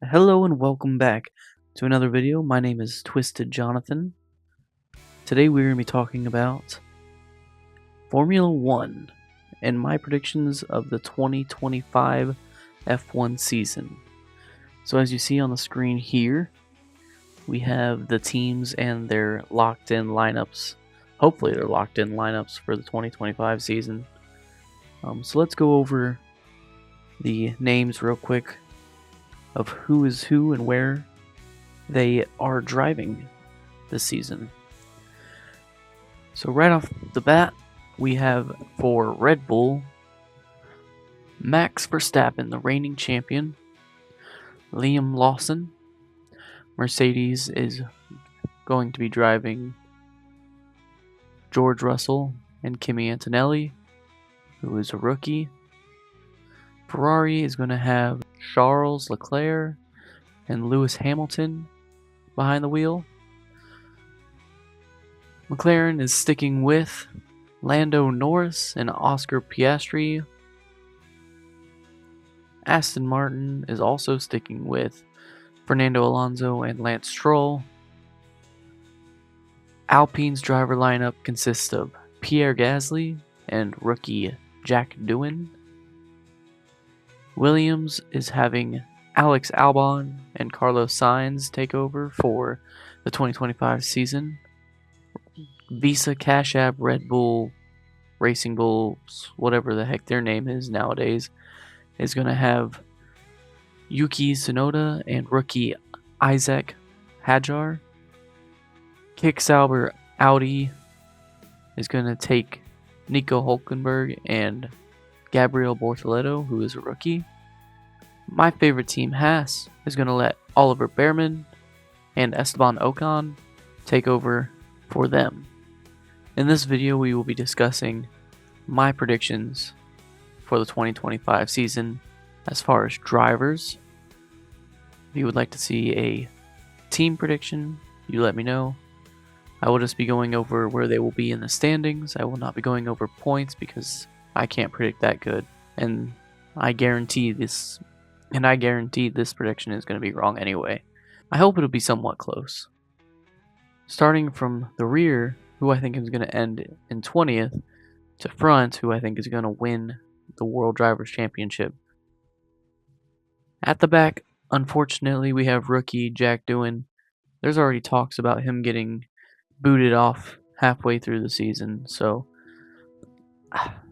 Hello and welcome back to another video. My name is Twisted Jonathan. Today we're going to be talking about Formula 1 and my predictions of the 2025 F1 season. So as you see on the screen here, we have the teams and their locked in lineups. Hopefully they're locked in lineups for the 2025 season. So let's go over the names real quick of who is who and where they are driving this season. So right off the bat, we have for Red Bull, Max Verstappen, the reigning champion, Liam Lawson. Mercedes is going to be driving George Russell and Kimi Antonelli, who is a rookie. Ferrari is going to have Charles Leclerc and Lewis Hamilton behind the wheel. McLaren is sticking with Lando Norris and Oscar Piastri. Aston Martin is also sticking with Fernando Alonso and Lance Stroll. Alpine's driver lineup consists of Pierre Gasly and rookie Jack Doohan. Williams is having Alex Albon and Carlos Sainz take over for the 2025 season. Visa Cash App Red Bull Racing Bulls, whatever the heck their name is nowadays, is going to have Yuki Tsunoda and rookie Isaac Hadjar. Kick Sauber Audi is going to take Nico Hulkenberg and Gabriel Bortoleto, who is a rookie. My favorite team, Haas, is going to let Oliver Behrman and Esteban Ocon take over for them. In this video, we will be discussing my predictions for the 2025 season as far as drivers. If you would like to see a team prediction, you let me know. I will just be going over where they will be in the standings. I will not be going over points because I can't predict that good, and I guarantee this prediction is going to be wrong anyway. I hope it'll be somewhat close. Starting from the rear, who I think is going to end in 20th, to front, who I think is going to win the World Drivers' Championship. At the back, unfortunately, we have rookie Jack Doohan. There's already talks about him getting booted off halfway through the season, so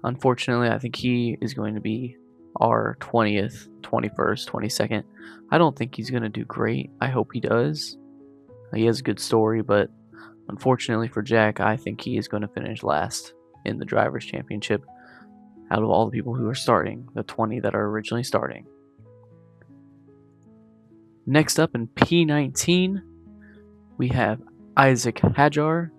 unfortunately, I think he is going to be our 20th, 21st, 22nd. I don't think he's going to do great. I hope he does. He has a good story, but unfortunately for Jack, I think he is going to finish last in the Drivers' Championship out of all the people who are starting, the 20 that are originally starting. Next up in P19, we have Isaac Hadjar.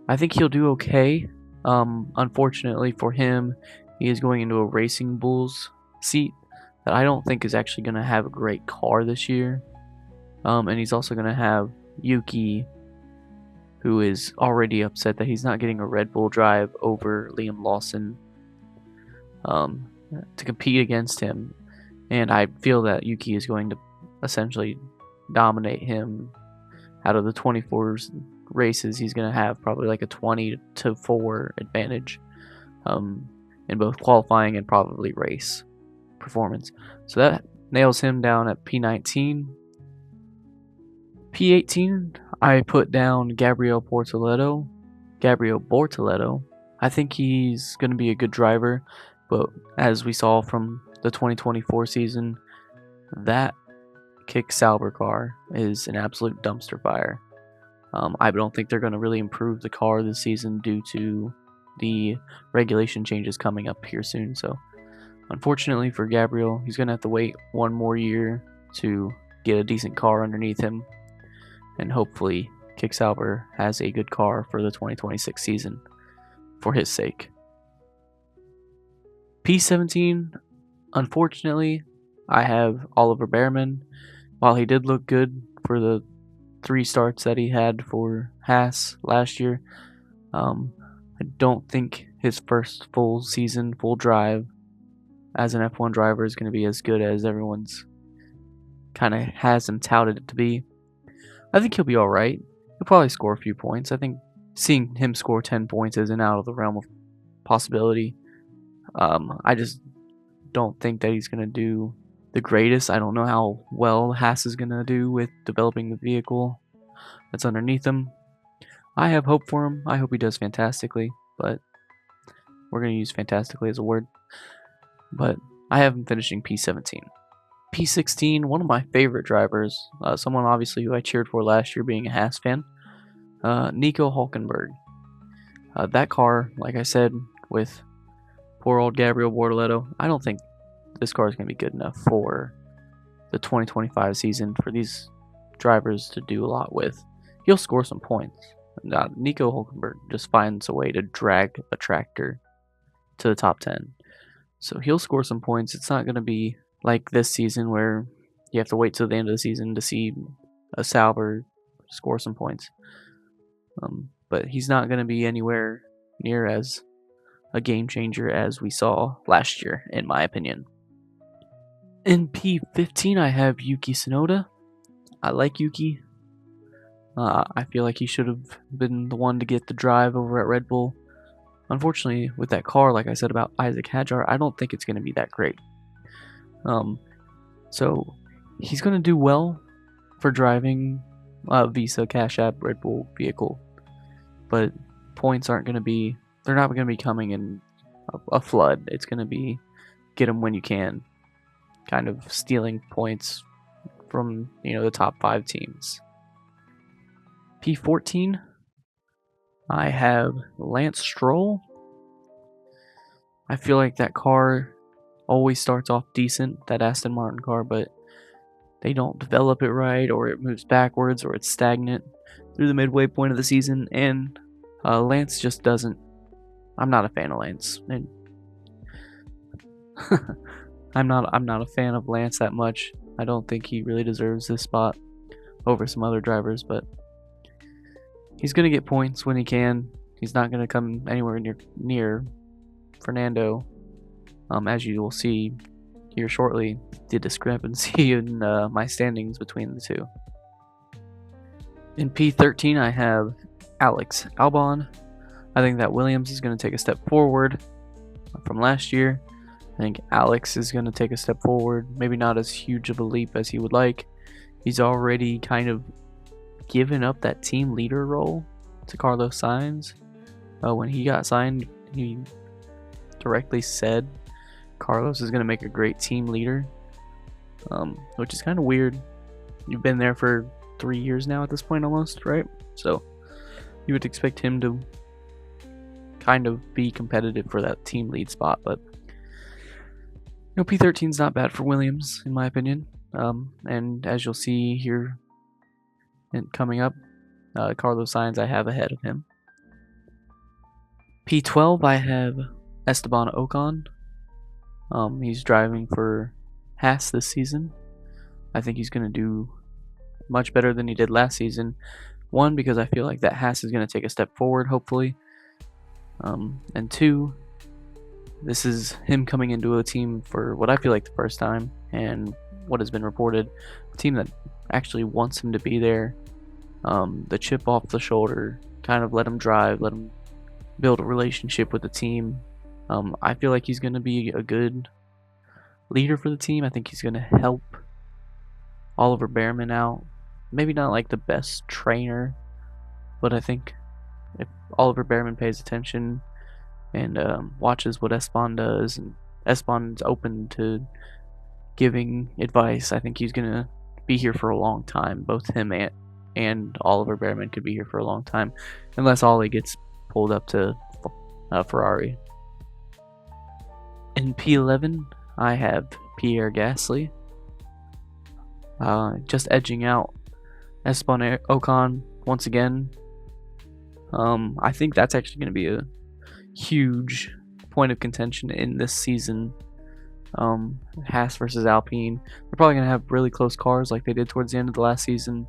I think he'll do okay. Unfortunately for him, he is going into a Racing Bulls seat that I don't think is actually going to have a great car this year. And he's also going to have Yuki, who is already upset that he's not getting a Red Bull drive over Liam Lawson to compete against him. And I feel that Yuki is going to essentially dominate him. Out of the 24 races, he's going to have probably like a 20-4 advantage in both qualifying and probably race performance. So that nails him down at P19. P18, I put down Gabriel Bortoleto. I think he's going to be a good driver, but as we saw from the 2024 season, that Kick Sauber car is an absolute dumpster fire. I don't think they're going to really improve the car this season due to the regulation changes coming up here soon. So unfortunately for Gabriel, he's going to have to wait one more year to get a decent car underneath him, and hopefully Kick Sauber has a good car for the 2026 season for his sake. P17, unfortunately, I have Oliver Behrman. While he did look good for the 3 starts that he had for Haas last year, I don't think his first full season, full drive as an F1 driver is going to be as good as everyone's kind of has him touted to be. I think he'll be all right. He'll probably score a few points. I think seeing him score 10 points isn't out of the realm of possibility. I just don't think that he's going to do the greatest. I don't know how well Haas is going to do with developing the vehicle that's underneath him. I have hope for him. I hope he does fantastically, but we're going to use fantastically as a word. But I have him finishing P17. P16, one of my favorite drivers, someone obviously who I cheered for last year being a Haas fan, Nico Hülkenberg. That car, like I said, with poor old Gabriel Bortoleto, I don't think this car is going to be good enough for the 2025 season for these drivers to do a lot with. He'll score some points. Nico Hülkenberg just finds a way to drag a tractor to the top 10. So he'll score some points. It's not going to be like this season where you have to wait till the end of the season to see a Sauber score some points. But he's not going to be anywhere near as a game changer as we saw last year, in my opinion. In P15, I have Yuki Tsunoda. I like Yuki. I feel like he should have been the one to get the drive over at Red Bull. Unfortunately, with that car, like I said about Isaac Hadjar, I don't think it's going to be that great. So he's going to do well for driving a Visa Cash App Red Bull vehicle, but points aren't going to be, they're not going to be coming in a flood. It's going to be get them when you can, kind of stealing points from, the top 5 teams. P14, I have Lance Stroll. I feel like that car always starts off decent, that Aston Martin car, but they don't develop it right, or it moves backwards, or it's stagnant through the midway point of the season, and Lance just doesn't. I'm not a fan of Lance, and I'm not a fan of Lance that much. I don't think he really deserves this spot over some other drivers, but he's gonna get points when he can. He's not gonna come anywhere near Fernando. As you will see here shortly, the discrepancy in my standings between the two. In P13, I have Alex Albon. I think that Williams is going to take a step forward from last year. I think Alex is going to take a step forward, maybe not as huge of a leap as he would like. He's already kind of given up that team leader role to Carlos Sainz. When he got signed, he directly said Carlos is going to make a great team leader, which is kind of weird. You've been there for 3 years now at this point almost, right? So you would expect him to kind of be competitive for that team lead spot, but P13 is not bad for Williams, in my opinion. And as you'll see here coming up, Carlos Sainz I have ahead of him. P12, I have Esteban Ocon. He's driving for Haas this season. I think he's going to do much better than he did last season. One, because I feel like that Haas is going to take a step forward, hopefully. And two, this is him coming into a team for what I feel like the first time, and what has been reported, a team that actually wants him to be there. The chip off the shoulder, kind of let him drive, let him build a relationship with the team. I feel like he's going to be a good leader for the team. I think he's going to help Oliver Bearman out. Maybe not like the best trainer, but I think if Oliver Bearman pays attention and watches what Esteban does, and Esteban's open to giving advice, I think he's going to be here for a long time. Both him and Oliver Bearman could be here for a long time, unless Ollie gets pulled up to Ferrari. In P11, I have Pierre Gasly, just edging out Esteban Ocon once again. I think that's actually going to be a huge point of contention in this season. Haas versus Alpine. They're probably going to have really close cars like they did towards the end of the last season.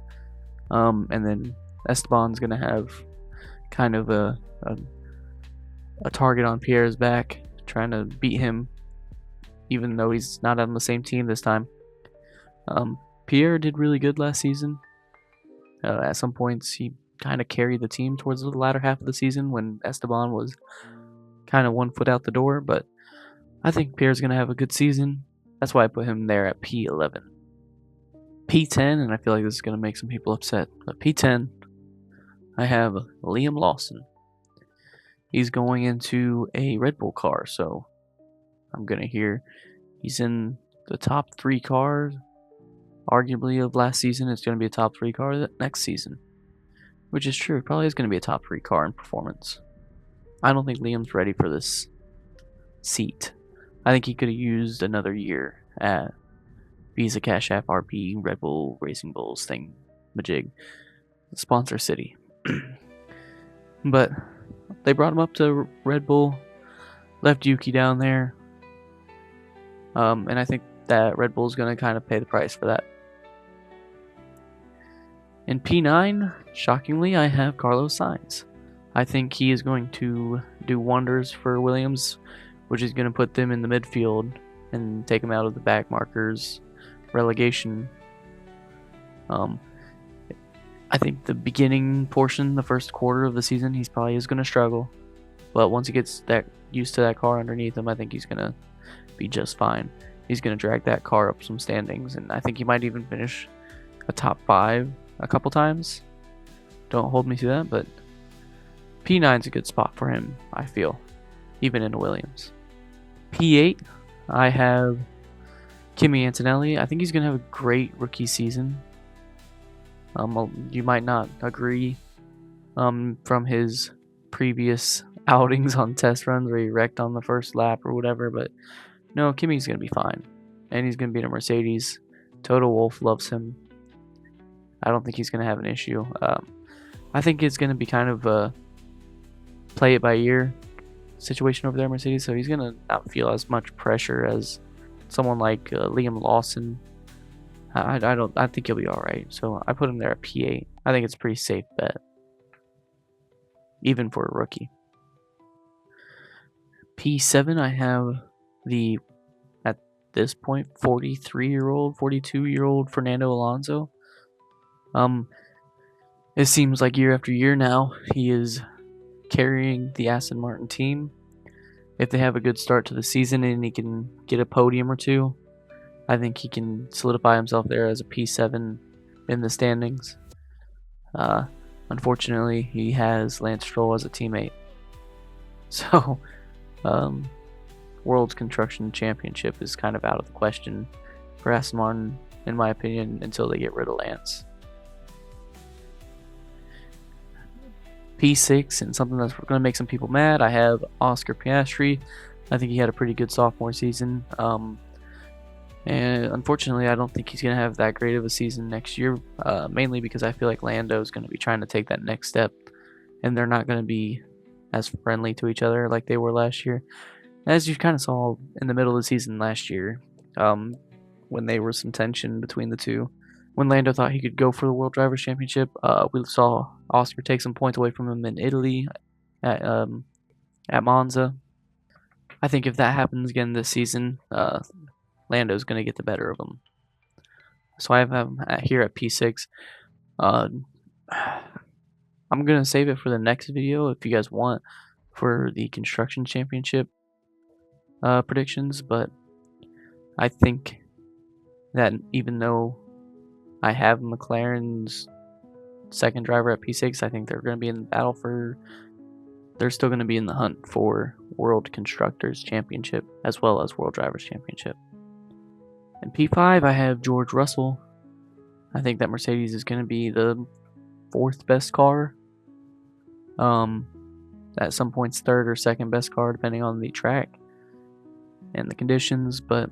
And then Esteban's going to have kind of a target on Pierre's back, trying to beat him, even though he's not on the same team this time. Pierre did really good last season. At some points, he kind of carried the team towards the latter half of the season when Esteban was kind of 1 foot out the door, but I think Pierre's going to have a good season. That's why I put him there at P11. P10, and I feel like this is going to make some people upset, but P10, I have Liam Lawson. He's going into a Red Bull car, so I'm going to hear he's in the top 3 cars, arguably, of last season. It's going to be a top 3 car next season, which is true. It probably is going to be a top 3 car in performance. I don't think Liam's ready for this seat. I think he could have used another year at Visa Cash App RP Red Bull Racing Bulls thing majig sponsor city. But they brought him up to Red Bull, left Yuki down there, and I think that Red Bull's going to kind of pay the price for that. In P9, shockingly, I have Carlos Sainz. I think he is going to do wonders for Williams, which is going to put them in the midfield and take them out of the back markers relegation. I think the beginning portion, the first quarter of the season, he's probably is going to struggle. But once he gets that used to that car underneath him, I think he's going to be just fine. He's going to drag that car up some standings, and I think he might even finish a top 5 a couple times. Don't hold me to that, but P9's a good spot for him, I feel, even in a Williams. P8, I have Kimi Antonelli. I think he's going to have a great rookie season. You might not agree from his previous outings on test runs where he wrecked on the first lap or whatever, but no, Kimi's going to be fine. And he's going to be in a Mercedes. Toto Wolff loves him. I don't think he's going to have an issue. I think it's going to be kind of a play it by ear situation over there at Mercedes, so he's going to not feel as much pressure as someone like Liam Lawson. I think he'll be all right. So I put him there at P8. I think it's a pretty safe bet, even for a rookie. P7, I have the, at this point, 43-year-old, 42-year-old Fernando Alonso. It seems like year after year now, he is carrying the Aston Martin team. If they have a good start to the season and he can get a podium or two, I think he can solidify himself there as a P7 in the standings. Unfortunately, he has Lance Stroll as a teammate. So, World Construction Championship is kind of out of the question for Aston Martin, in my opinion, until they get rid of Lance. P6, and something that's going to make some people mad, I have Oscar Piastri. I think he had a pretty good sophomore season. And unfortunately, I don't think he's going to have that great of a season next year, mainly because I feel like Lando is going to be trying to take that next step, and they're not going to be as friendly to each other like they were last year. As you kind of saw in the middle of the season last year, when there was some tension between the two. When Lando thought he could go for the World Drivers' Championship, we saw Oscar take some points away from him in Italy at Monza. I think if that happens again this season, Lando's going to get the better of him. So I have him here at P6. I'm going to save it for the next video if you guys want for the Construction Championship predictions, but I think that even though I have McLaren's second driver at P6, I think they're going to be in the battle for... They're still going to be in the hunt for World Constructors Championship as well as World Drivers Championship. In P5, I have George Russell. I think that Mercedes is going to be the 4th best car. At some points, 3rd or 2nd best car, depending on the track and the conditions. But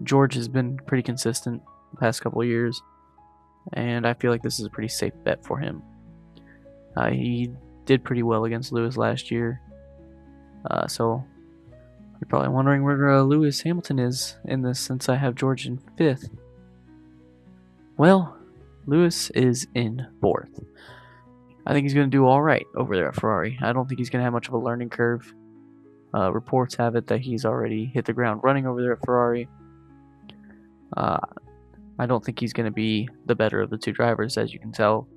George has been pretty consistent the past couple of years, and I feel like this is a pretty safe bet for him. He did pretty well against Lewis last year. So you're probably wondering where Lewis Hamilton is in this, since I have George in 5th. Well, Lewis is in 4th. I think he's going to do all right over there at Ferrari. I don't think he's going to have much of a learning curve. Reports have it that he's already hit the ground running over there at Ferrari. I don't think he's going to be the better of the two drivers, as you can tell,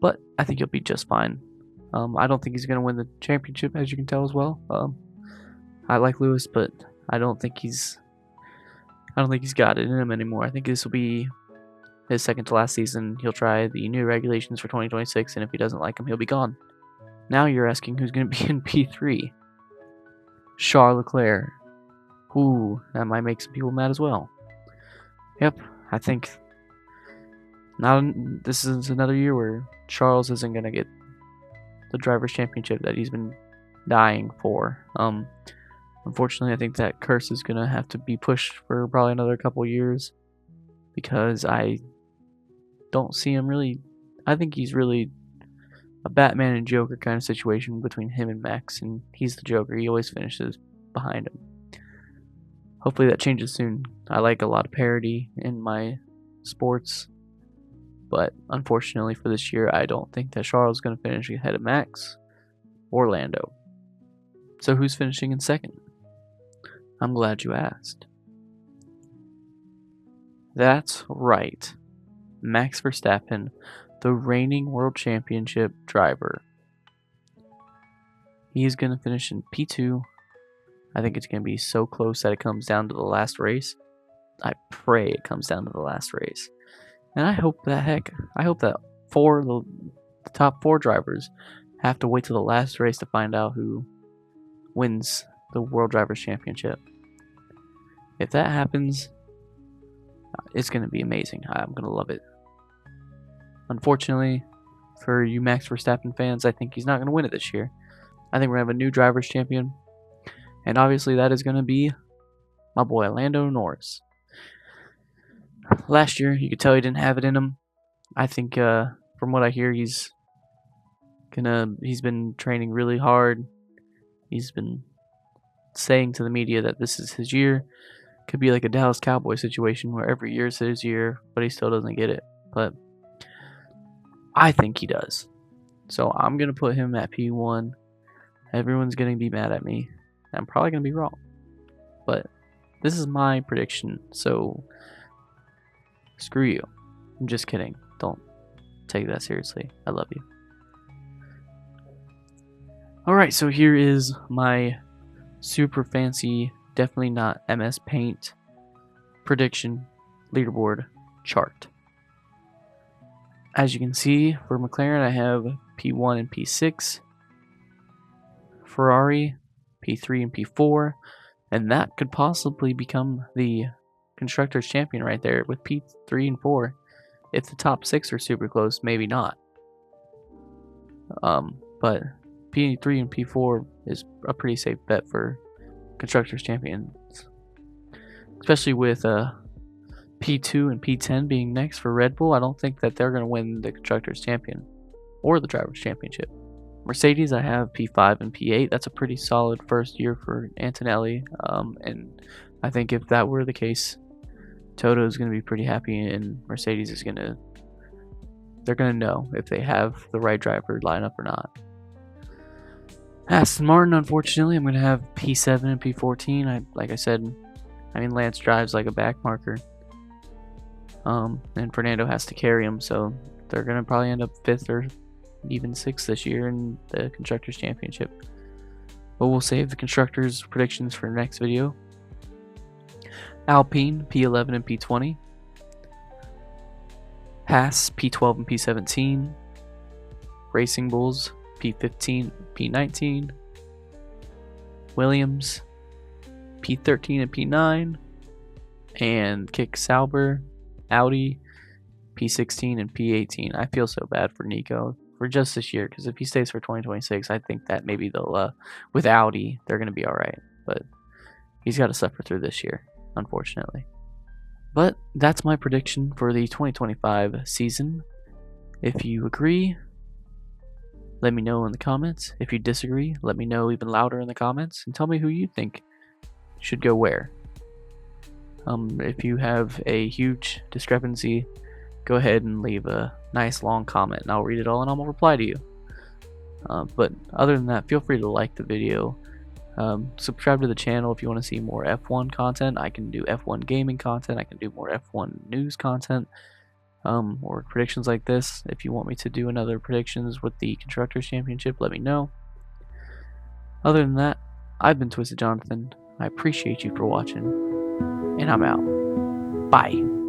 but I think he'll be just fine. I don't think he's going to win the championship, as you can tell as well. I like Lewis, but I don't think he's got it in him anymore. I think this will be his second to last season. He'll try the new regulations for 2026, and if he doesn't like them, he'll be gone. Now you're asking who's going to be in P3. Charles Leclerc. Ooh, that might make some people mad as well. Yep, I think this is another year where Charles isn't going to get the Drivers' Championship that he's been dying for. Unfortunately, I think that curse is going to have to be pushed for probably another couple years, because I don't see him really. I think he's really a Batman and Joker kind of situation between him and Max, and he's the Joker. He always finishes behind him. Hopefully that changes soon. I like a lot of parity in my sports, but unfortunately for this year, I don't think that Charles is going to finish ahead of Max or Lando. So who's finishing in second? I'm glad you asked. That's right. Max Verstappen, the reigning world championship driver. He's going to finish in P2. I think it's going to be so close that it comes down to the last race. I pray it comes down to the last race. And I hope that the top 4 drivers have to wait till the last race to find out who wins the World Drivers' Championship. If that happens, it's going to be amazing. I'm going to love it. Unfortunately, for you Max Verstappen fans, I think he's not going to win it this year. I think we're going to have a new Drivers' Champion. And obviously that is going to be my boy Lando Norris. Last year, you could tell he didn't have it in him. I think from what I hear, he's been training really hard. He's been saying to the media that this is his year. Could be like a Dallas Cowboy situation where every year is his year, but he still doesn't get it. But I think he does. So I'm going to put him at P1. Everyone's going to be mad at me. I'm probably going to be wrong. But this is my prediction, so screw you. I'm just kidding. Don't take that seriously. I love you. Alright, so here is my super fancy, definitely not MS Paint prediction leaderboard chart. As you can see, for McLaren, I have P1 and P6. Ferrari, P3 and P4, and that could possibly become the Constructors' Champion right there with P3 and 4. If the top 6 are super close, maybe not. But P3 and P4 is a pretty safe bet for Constructors' Champions, especially with P2 and P10 being next for Red Bull. I don't think that they're going to win the Constructors' Champion or the Drivers' Championship. Mercedes, I have P5 and P8. That's a pretty solid first year for Antonelli, and I think if that were the case, Toto is going to be pretty happy, and Mercedes is they're going to know if they have the right driver lineup or not. Aston Martin, unfortunately, I'm going to have P7 and P14. Like I said, Lance drives like a back marker, and Fernando has to carry him, so they're going to probably end up 5th or even 6th this year in the Constructors' Championship. But we'll save the Constructors' predictions for the next video. Alpine, P11 and P20. Haas, P12 and P17. Racing Bulls, P15, P19. Williams, P13 and P9. And Kick Sauber, Audi, P16 and P18. I feel so bad for Nico for just this year, because if he stays for 2026, I think that maybe they'll, with Audi, they're going to be alright. But he's got to suffer through this year, unfortunately. But that's my prediction for the 2025 season. If you agree, let me know in the comments. If you disagree, let me know even louder in the comments, and tell me who you think should go where. If you have a huge discrepancy, go ahead and leave a nice long comment, and I'll read it all and I'll reply to you. But other than that, feel free to like the video, Subscribe to the channel if you want to see more F1 content. I can do F1 gaming content. I can do more F1 news content, or predictions like this. If you want me to do another predictions with the Constructors Championship, let me know. Other than that, I've been Twisted Jonathan. I appreciate you for watching, and I'm out. Bye.